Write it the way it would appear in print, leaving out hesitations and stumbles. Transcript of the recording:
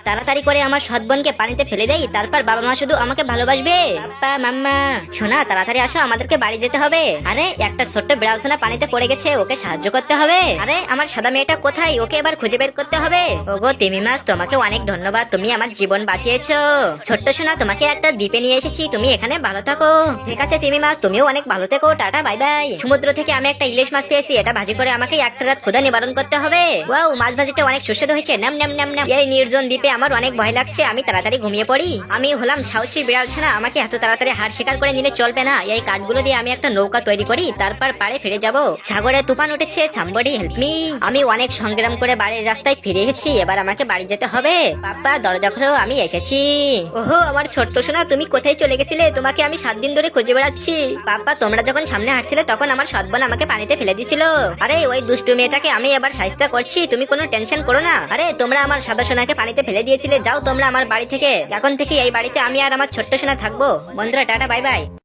তাড়াতাড়ি করে আমার সৎ বোনকে পানিতে ফেলে দেই, তারপর বাবা মা শুধু আমাকে ভালোবাসবে। পাপা মাম্মা শোনা, তাড়াতাড়ি আসো, আমাদেরকে বাড়ি যেতে হবে। আরে একটা ছোট্ট বিড়াল ছানা পানিতে পড়ে গেছে, ওকে সাহায্য করতে হবে। আরে আমার সাদা মেয়েটা কোথায়, ওকে এবার খুঁজে বের করতে হবে। ওগো তিমি মাছ, তোমাকে অনেক ধন্যবাদ, তুমি আমার জীবন বাঁচিয়েছো। ছোট্ট সোনা, তোমাকে একটা দ্বীপে নিয়ে এসেছি, তুমি এখানে ভালো থাকো। ঠিক আছে তিমি মাছ, তুমিও অনেক ভালো থেকো, টাটা বাই বাই। সমুদ্র থেকে আমি একটা ইলিশ মাছ পেয়েছি, এটা ভাজি করে আমাকে একটা রাত ক্ষুধা নিবারণ করতে হবে। ওয়াও, মাছ ভাজিটা অনেক সুস্বাদু হয়েছে। নাম নাম নাম নাম। এই নির্জন দ্বীপে আমার অনেক ভয় লাগছে, আমি তাড়াতাড়ি ঘুমিয়ে পড়ি। আমি হলাম সাহসী বিড়াল ছানা, আমাকে এত তাড়াতাড়ি হার শিকার করে নিলে চলবে না। এই কাঠগুলো দিয়ে আমি একটা নৌকা তৈরি করি, তারপর পাড়ে ফিরে যাব। সাগরে তুফান উঠেছে, সামবডি হেল্প মি। আমি অনেক সংগ্রাম করে বাড়ির রাস্তায় ফিরে এসেছি, এবার আমাকে বাড়ি যেতে হবে। পাপা দরজা খোলো, আমি এসেছি। ওহো আমার ছোট্ট সোনা, তুমি কোথায় চলে গেছিলে? তোমাকে আমি 7 দিন ধরে খুঁজে বেড়াচ্ছি। পাপা তোমরা যখন সামনে হাঁটছিলে তখন আমার সৎ বোন আমাকে পানিতে ফেলে দিছিল। আরে ওই দুষ্টু মেয়েটাকে আমি এবার শায়েস্তা করছি, তুমি কোনো টেনশন করো না। আরে তোমরা আমার সাদা সোনাকে পানিতে ফেলে দিয়েছিলে, যাও তোমরা আমার বাড়ি থেকে। এখন থেকে এই বাড়িতে আমি আর আমার ছোট্ট সোনা থাকবো। বন্ধুরা টাটা বাই বাই।